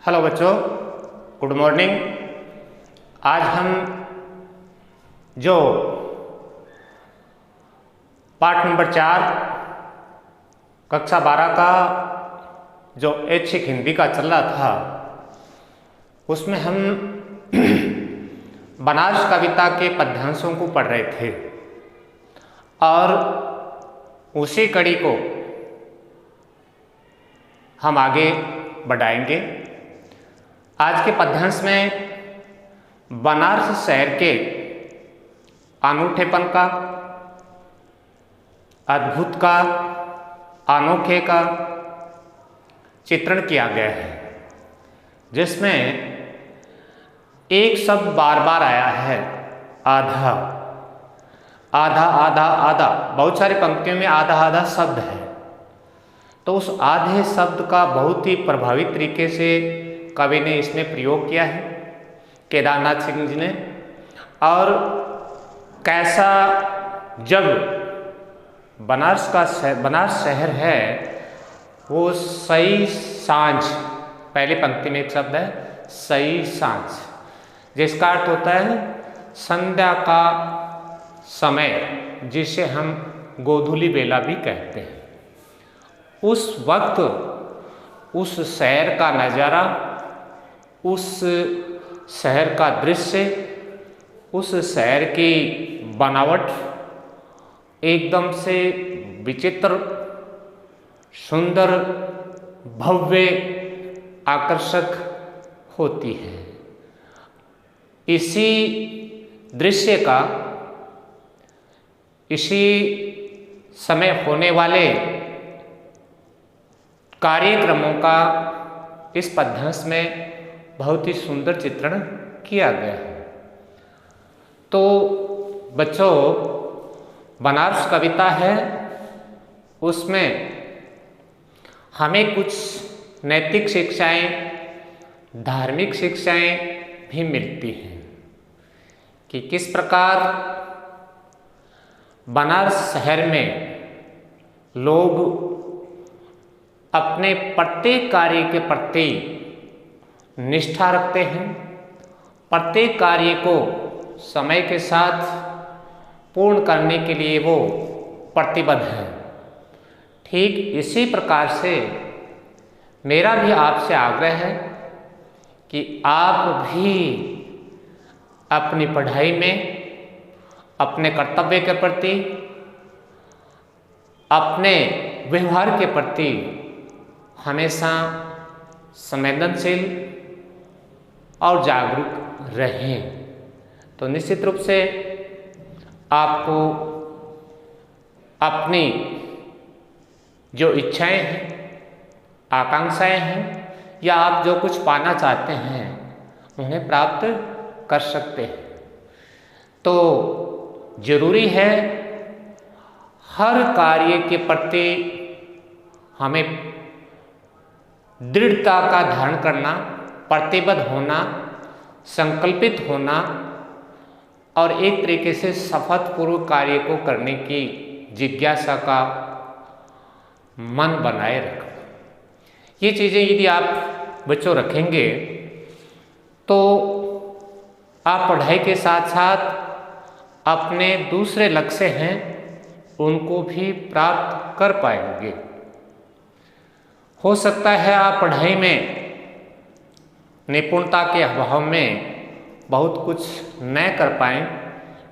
Hello बच्चों, good morning. आज हम जो पाठ नंबर 4 कक्षा 12 का जो ऐच्छिक हिंदी का चल रहा था उसमें हम बनारस कविता के पद्यांशों को पढ़ रहे थे और उसी कड़ी को हम आगे बढ़ाएंगे। आज के पद्यांश में बनारस शहर के अनूठेपन का, अद्भुत का, अनोखे का चित्रण किया गया है, जिसमें एक शब्द बार बार आया है, आधा आधा आधा आधा। बहुत सारी पंक्तियों में आधा आधा शब्द है, तो उस आधे शब्द का बहुत ही प्रभावी तरीके से कवि ने इसमें प्रयोग किया है, केदारनाथ सिंह जी ने। और कैसा, जब बनारस शहर है वो सही सांझ, पहली पंक्ति में एक शब्द है सही सांझ, जिसका अर्थ होता है संध्या का समय, जिसे हम गोधूली बेला भी कहते हैं। उस वक्त उस शहर का नज़ारा, उस शहर का दृश्य, उस शहर की बनावट एकदम से विचित्र, सुंदर, भव्य, आकर्षक होती है। इसी दृश्य का, इसी समय होने वाले कार्यक्रमों का इस पद्यांश में बहुत ही सुंदर चित्रण किया गया है। तो बच्चों, बनारस कविता है, उसमें हमें कुछ नैतिक शिक्षाएं, धार्मिक शिक्षाएं भी मिलती हैं कि किस प्रकार बनारस शहर में लोग अपने प्रत्येक कार्य के प्रति निष्ठा रखते हैं, प्रत्येक कार्य को समय के साथ पूर्ण करने के लिए वो प्रतिबद्ध है। ठीक इसी प्रकार से मेरा भी आपसे आग्रह है कि आप भी अपनी पढ़ाई में, अपने कर्तव्य के प्रति, अपने व्यवहार के प्रति हमेशा संवेदनशील और जागरूक रहें। तो निश्चित रूप से आपको अपनी जो इच्छाएं हैं, आकांक्षाएं हैं, या आप जो कुछ पाना चाहते हैं उन्हें प्राप्त कर सकते हैं। तो जरूरी है हर कार्य के प्रति हमें दृढ़ता का धारण करना, प्रतिबद्ध होना, संकल्पित होना और एक तरीके से सफलतापूर्वक कार्य को करने की जिज्ञासा का मन बनाए रखना। ये चीज़ें यदि आप बच्चों रखेंगे तो आप पढ़ाई के साथ साथ अपने दूसरे लक्ष्य हैं उनको भी प्राप्त कर पाएंगे। हो सकता है आप पढ़ाई में निपुणता के अभाव में बहुत कुछ न कर पाएँ,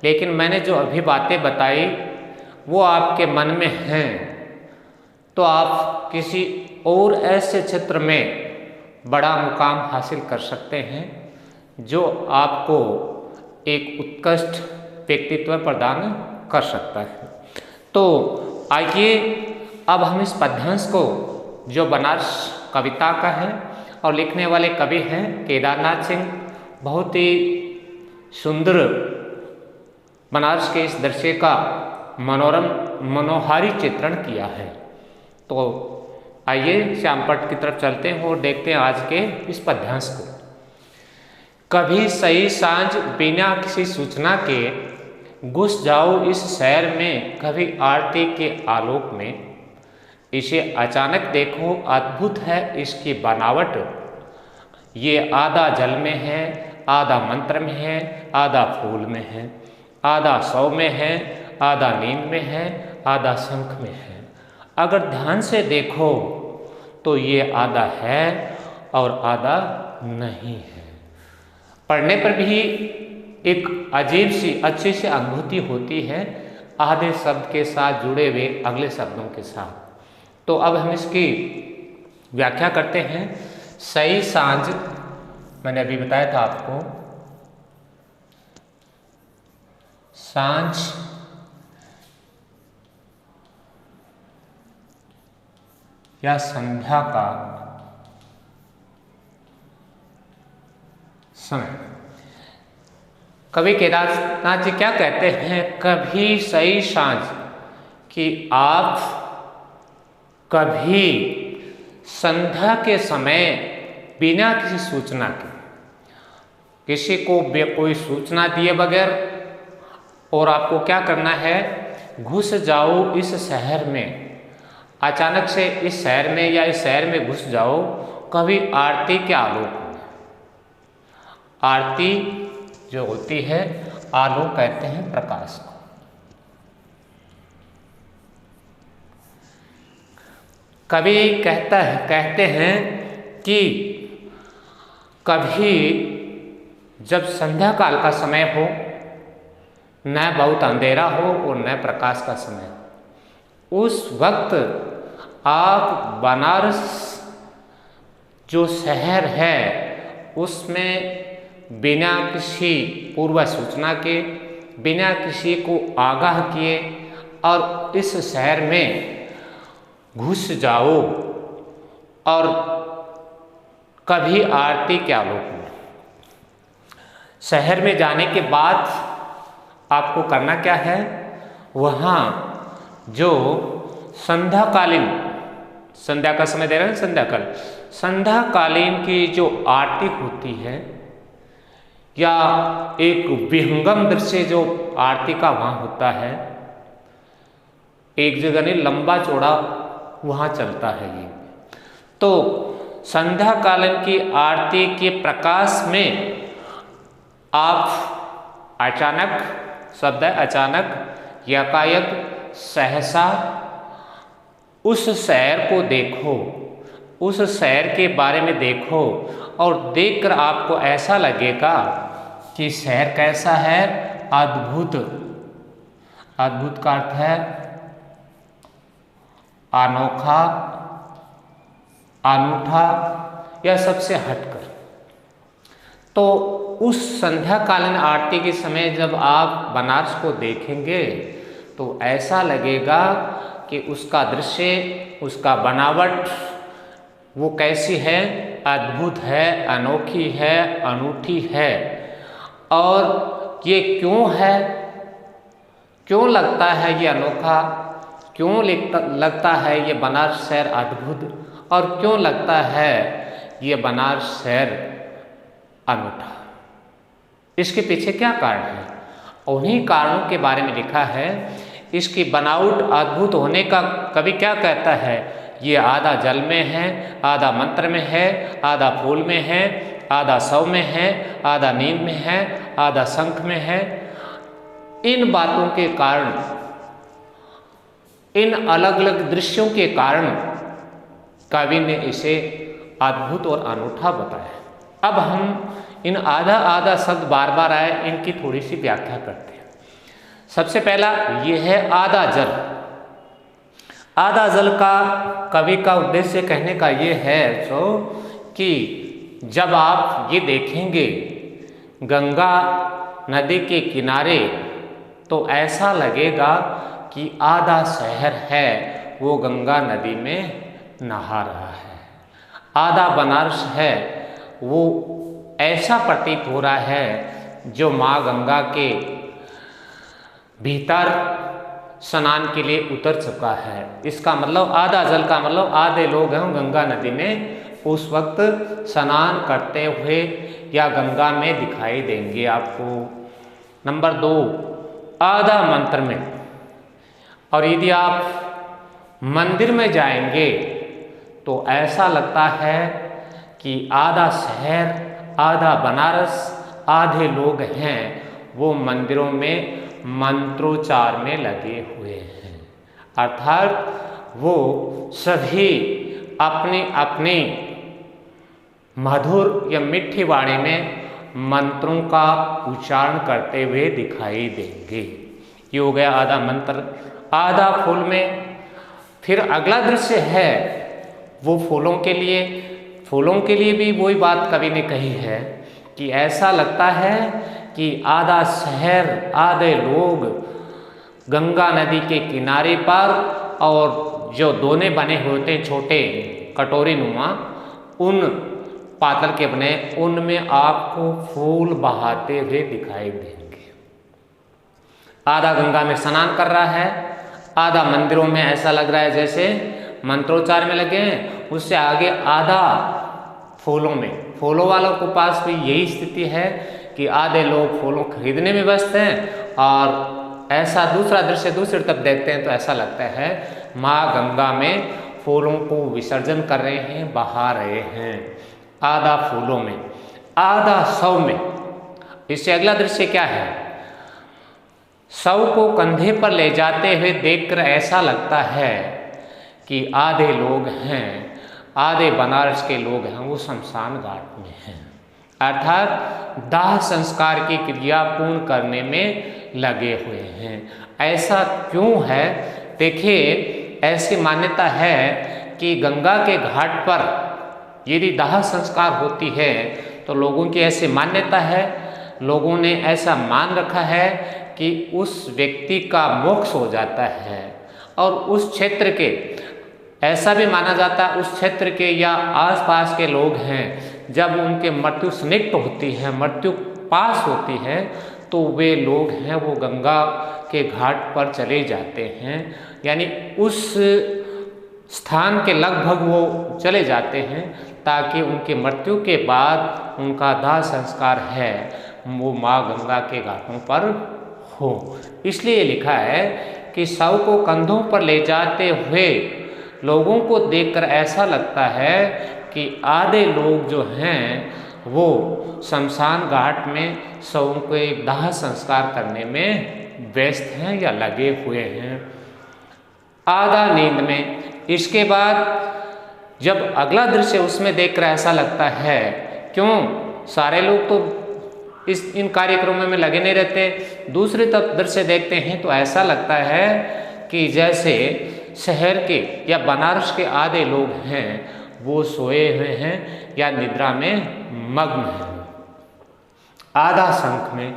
लेकिन मैंने जो अभी बातें बताई वो आपके मन में हैं, तो आप किसी और ऐसे क्षेत्र में बड़ा मुकाम हासिल कर सकते हैं जो आपको एक उत्कृष्ट व्यक्तित्व प्रदान कर सकता है। तो आइए अब हम इस पद्यांश को, जो बनारस कविता का है और लिखने वाले कवि हैं केदारनाथ सिंह, बहुत ही सुंदर बनारस के इस दृश्य का मनोरम, मनोहारी चित्रण किया है। तो आइए श्यामपट्ट की तरफ चलते हैं और देखते हैं आज के इस पद्यांश को। कभी सही सांझ बिना किसी सूचना के घुस जाओ इस शहर में, कभी आरती के आलोक में, इसे अचानक देखो अद्भुत है इसकी बनावट, ये आधा जल में है, आधा मंत्र में है, आधा फूल में है, आधा सौ में है, आधा नींद में है, आधा शंख में है। अगर ध्यान से देखो तो ये आधा है और आधा नहीं है। पढ़ने पर भी एक अजीब सी अच्छी सी अनुभूति होती है आधे शब्द के साथ जुड़े हुए अगले शब्दों के साथ। तो अब हम इसकी व्याख्या करते हैं। सही सांझ, मैंने अभी बताया था आपको, सांझ या संध्या का समय। कवि केदारनाथ जी क्या कहते हैं, कभी सही सांझ, कि आप कभी संध्या के समय बिना किसी सूचना के, किसी को कोई सूचना दिए बगैर, और आपको क्या करना है, घुस जाओ इस शहर में, अचानक से इस शहर में या इस शहर में घुस जाओ, कभी आरती के आलोक में। आरती जो होती है, आलोक कहते हैं प्रकाश को। कभी कहते हैं कि कभी जब संध्या काल का समय हो, न बहुत अंधेरा हो और न प्रकाश का समय हो, उस वक्त आप बनारस जो शहर है उसमें बिना किसी पूर्व सूचना के, बिना किसी को आगाह किए और इस शहर में घुस जाओ और कभी आरती के आलोक में। शहर में जाने के बाद आपको करना क्या है, वहाँ जो संध्याकालीन, संध्या का समय दे रहे हैं, संध्याकाल, संध्याकालीन की जो आरती होती है या एक विहंगम दृश्य जो आरती का वहाँ होता है, एक जगह नहीं लंबा चौड़ा वहाँ चलता है ये। तो संध्याकालीन की आरती के प्रकाश में आप अचानक, शब्द है अचानक, यकायक, सहसा उस शहर को देखो, उस शहर के बारे में देखो और देखकर आपको ऐसा लगेगा कि शहर कैसा है, अद्भुत। अद्भुत का अर्थ है अनोखा, अनूठा या सबसे हटकर। तो उस संध्याकालीन आरती के समय जब आप बनारस को देखेंगे तो ऐसा लगेगा कि उसका दृश्य, उसका बनावट वो कैसी है, अद्भुत है, अनोखी है, अनूठी है। और ये क्यों है, क्यों लगता है ये अनोखा, क्यों लगता है ये बनारस शहर अद्भुत, और क्यों लगता है ये बनारस शहर अनूठा, इसके पीछे क्या कारण है? उन्हीं कारणों के बारे में लिखा है। इसकी बनावट अद्भुत होने का कवि क्या कहता है, ये आधा जल में है, आधा मंत्र में है, आधा फूल में है, आधा सौ में है, आधा नींद में है, आधा शंख में है। इन बातों के कारण, इन अलग अलग दृश्यों के कारण कवि ने इसे अद्भुत और अनूठा बताया। अब हम इन आधा आधा शब्द बार बार आए, इनकी थोड़ी सी व्याख्या करते हैं। सबसे पहला ये है आधा जल। आधा जल का कवि का उद्देश्य कहने का ये है कि जब आप ये देखेंगे गंगा नदी के किनारे तो ऐसा लगेगा कि आधा शहर है वो गंगा नदी में नहा रहा है, आधा बनारस है वो ऐसा प्रतीत हो रहा है जो माँ गंगा के भीतर स्नान के लिए उतर चुका है। इसका मतलब आधा जल का मतलब आधे लोग हैं गंगा नदी में उस वक्त स्नान करते हुए या गंगा में दिखाई देंगे आपको। नंबर 2, आधा मंत्र में। और यदि आप मंदिर में जाएंगे तो ऐसा लगता है कि आधा शहर, आधा बनारस, आधे लोग हैं वो मंदिरों में मंत्रोच्चार में लगे हुए हैं। अर्थात वो सभी अपनी अपनी मधुर या मीठी वाणी में मंत्रों का उच्चारण करते हुए दिखाई देंगे। ये हो गया आधा मंत्र, आधा फूल में। फिर अगला दृश्य है वो फूलों के लिए। फूलों के लिए भी वही बात कवि ने कही है कि ऐसा लगता है कि आधा शहर, आधे लोग गंगा नदी के किनारे पर, और जो दोने बने होते हैं छोटे कटोरी नुमा, उन पातल के बने, उनमें आपको फूल बहाते हुए दिखाई देंगे। आधा गंगा में स्नान कर रहा है, आधा मंदिरों में ऐसा लग रहा है जैसे मंत्रोच्चार में लगे हैं, उससे आगे आधा फूलों में। फूलों वालों के पास भी यही स्थिति है कि आधे लोग फूलों खरीदने में व्यस्त हैं, और ऐसा दूसरा दृश्य दूसरी तरफ देखते हैं तो ऐसा लगता है माँ गंगा में फूलों को विसर्जन कर रहे हैं, बहा रहे हैं। आधा फूलों में, आधा शव में। इससे अगला दृश्य क्या है? शव को कंधे पर ले जाते हुए देखकर ऐसा लगता है कि आधे लोग हैं, आधे बनारस के लोग हैं वो शमशान घाट में हैं, अर्थात दाह संस्कार की क्रिया पूर्ण करने में लगे हुए हैं। ऐसा क्यों है? देखिए, ऐसी मान्यता है कि गंगा के घाट पर यदि दाह संस्कार होती है तो लोगों की ऐसी मान्यता है, लोगों ने ऐसा मान रखा है कि उस व्यक्ति का मोक्ष हो जाता है, और उस क्षेत्र के, ऐसा भी माना जाता है उस क्षेत्र के या आसपास के लोग हैं, जब उनके मृत्यु सन्निकट होती है, मृत्यु पास होती है, तो वे लोग हैं वो गंगा के घाट पर चले जाते हैं, यानी उस स्थान के लगभग वो चले जाते हैं ताकि उनके मृत्यु के बाद उनका दाह संस्कार है वो माँ गंगा के घाटों पर हो। इसलिए लिखा है कि शव को कंधों पर ले जाते हुए लोगों को देखकर ऐसा लगता है कि आधे लोग जो हैं वो शमशान घाट में शवों के दाह संस्कार करने में व्यस्त हैं या लगे हुए हैं। आधा नींद में। इसके बाद जब अगला दृश्य उसमें देखकर ऐसा लगता है, क्यों सारे लोग तो इन कार्यक्रमों में लगे नहीं रहते, दूसरी तरफ दृश्य देखते हैं तो ऐसा लगता है कि जैसे शहर के या बनारस के आधे लोग हैं वो सोए हुए हैं या निद्रा में मग्न हैं। आधा शंख में।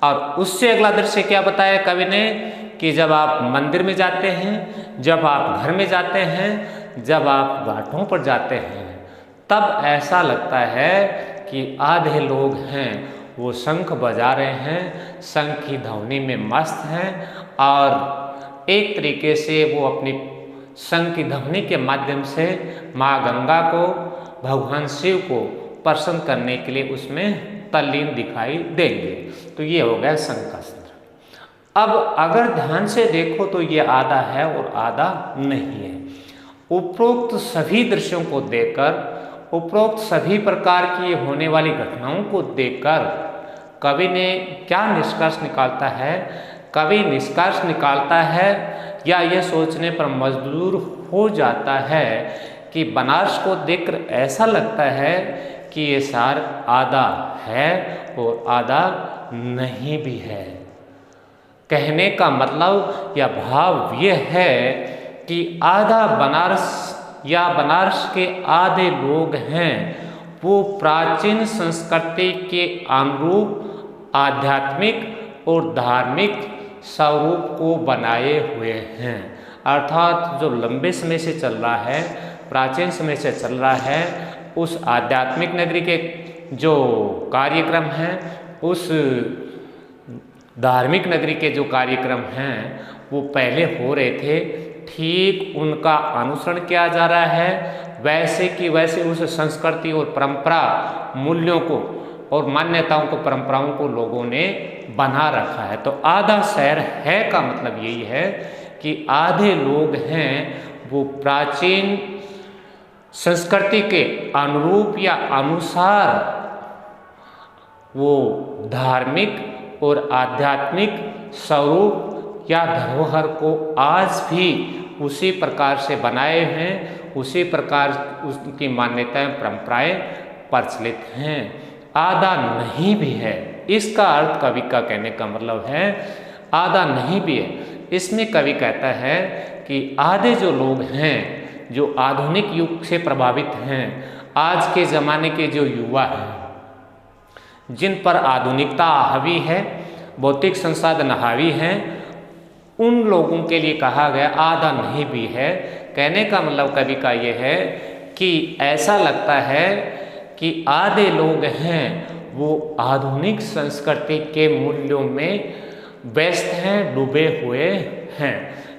और उससे अगला दृश्य क्या बताया कवि ने कि जब आप मंदिर में जाते हैं, जब आप घर में जाते हैं, जब आप घाटों पर जाते हैं, तब ऐसा लगता है कि आधे लोग हैं वो शंख बजा रहे हैं, शंख की ध्वनि में मस्त हैं, और एक तरीके से वो अपनी शंख की ध्वनि के माध्यम से माँ गंगा को, भगवान शिव को प्रसन्न करने के लिए उसमें तल्लीन दिखाई देंगे। तो ये हो गया शंखास्त्र। अब अगर ध्यान से देखो तो ये आधा है और आधा नहीं है। उपरोक्त सभी दृश्यों को देखकर, उपरोक्त सभी प्रकार की होने वाली घटनाओं को देखकर कवि ने क्या निष्कर्ष निकालता है? कवि निष्कर्ष निकालता है या यह सोचने पर मजबूर हो जाता है कि बनारस को देखकर ऐसा लगता है कि ये सार आधा है और आधा नहीं भी है। कहने का मतलब या भाव ये है कि आधा बनारस या बनारस के आधे लोग हैं वो प्राचीन संस्कृति के अनुरूप आध्यात्मिक और धार्मिक स्वरूप को बनाए हुए हैं, अर्थात जो लंबे समय से चल रहा है, प्राचीन समय से चल रहा है, उस आध्यात्मिक नगरी के जो कार्यक्रम हैं, उस धार्मिक नगरी के जो कार्यक्रम हैं वो पहले हो रहे थे, ठीक उनका अनुसरण किया जा रहा है, वैसे कि वैसे उस संस्कृति और परंपरा मूल्यों को और मान्यताओं को, परंपराओं को लोगों ने बना रखा है। तो आधा शहर है का मतलब यही है कि आधे लोग हैं वो प्राचीन संस्कृति के अनुरूप या अनुसार वो धार्मिक और आध्यात्मिक स्वरूप या धरोहर को आज भी उसी प्रकार से बनाए हैं, उसी प्रकार उसकी मान्यताएं परंपराएं प्रचलित हैं। आधा नहीं भी है, इसका अर्थ कवि का कहने का मतलब है आधा नहीं भी है। इसमें कवि कहता है कि आधे जो लोग हैं जो आधुनिक युग से प्रभावित हैं, आज के ज़माने के जो युवा हैं जिन पर आधुनिकता हावी है, भौतिक संसाधन हावी हैं, उन लोगों के लिए कहा गया आधा नहीं भी है। कहने का मतलब कवि का ये है कि ऐसा लगता है कि आधे लोग हैं वो आधुनिक संस्कृति के मूल्यों में व्यस्त हैं, डूबे हुए हैं।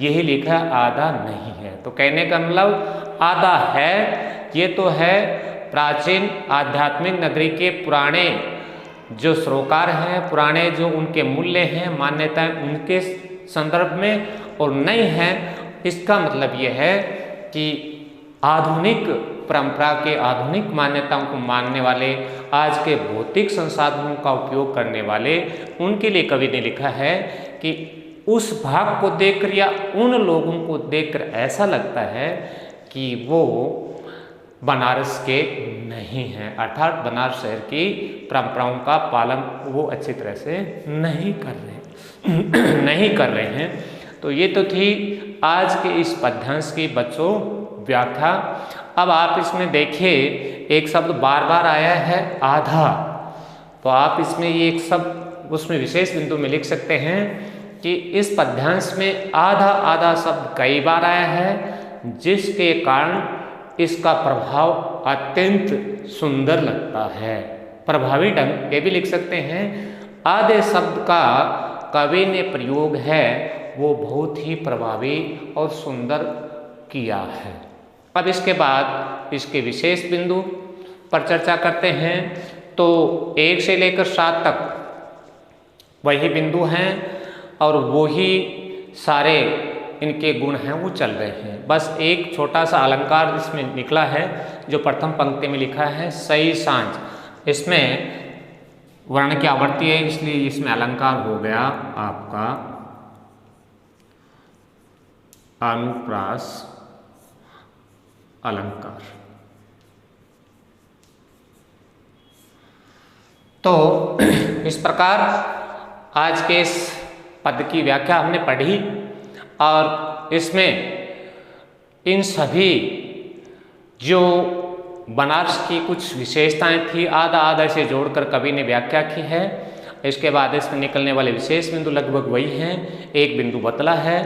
यही लिखा आधा नहीं है। तो कहने का मतलब आधा है, ये तो है प्राचीन आध्यात्मिक नगरी के पुराने जो सरोकार हैं, पुराने जो उनके मूल्य हैं, मान्यताएं उनके संदर्भ में, और नहीं है इसका मतलब ये है कि आधुनिक परंपरा के, आधुनिक मान्यताओं को मानने वाले, आज के भौतिक संसाधनों का उपयोग करने वाले, उनके लिए कवि ने लिखा है कि उस भाग को देखकर या उन लोगों को देखकर ऐसा लगता है कि वो बनारस के नहीं हैं, अर्थात बनारस शहर की परंपराओं का पालन वो अच्छी तरह से नहीं कर रहे हैं। तो ये तो थी आज के इस पद्यांश की बच्चों व्याख्या। अब आप इसमें देखिए एक शब्द बार बार आया है आधा, तो आप इसमें ये एक शब्द उसमें विशेष बिंदु में लिख सकते हैं कि इस पद्यांश में आधा आधा शब्द कई बार आया है, जिसके कारण इसका प्रभाव अत्यंत सुंदर लगता है। प्रभावी ढंग ये भी लिख सकते हैं, आधे शब्द का कवि ने प्रयोग है वो बहुत ही प्रभावी और सुंदर किया है। अब इसके बाद इसके विशेष बिंदु पर चर्चा करते हैं। तो 1 से लेकर 7 तक वही बिंदु हैं और वही सारे इनके गुण हैं वो चल रहे हैं। बस एक छोटा सा अलंकार इसमें निकला है जो प्रथम पंक्ति में लिखा है सई सांझ। इसमें वर्ण की आवृत्ति है, इसलिए इसमें अलंकार हो गया आपका अनुप्रास अलंकार। तो इस प्रकार आज के इस पद की व्याख्या हमने पढ़ी और इसमें इन सभी जो बनारस की कुछ विशेषताएं थी आधा आधा से जोड़कर कवि ने व्याख्या की है। इसके बाद इसमें निकलने वाले विशेष बिंदु लगभग वही हैं, एक बिंदु बतला है।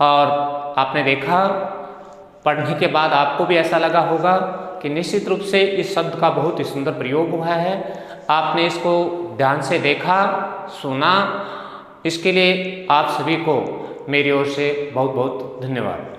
और आपने देखा पढ़ने के बाद आपको भी ऐसा लगा होगा कि निश्चित रूप से इस शब्द का बहुत ही सुंदर प्रयोग हुआ है। आपने इसको ध्यान से देखा, सुना, इसके लिए आप सभी को मेरी ओर से बहुत बहुत धन्यवाद।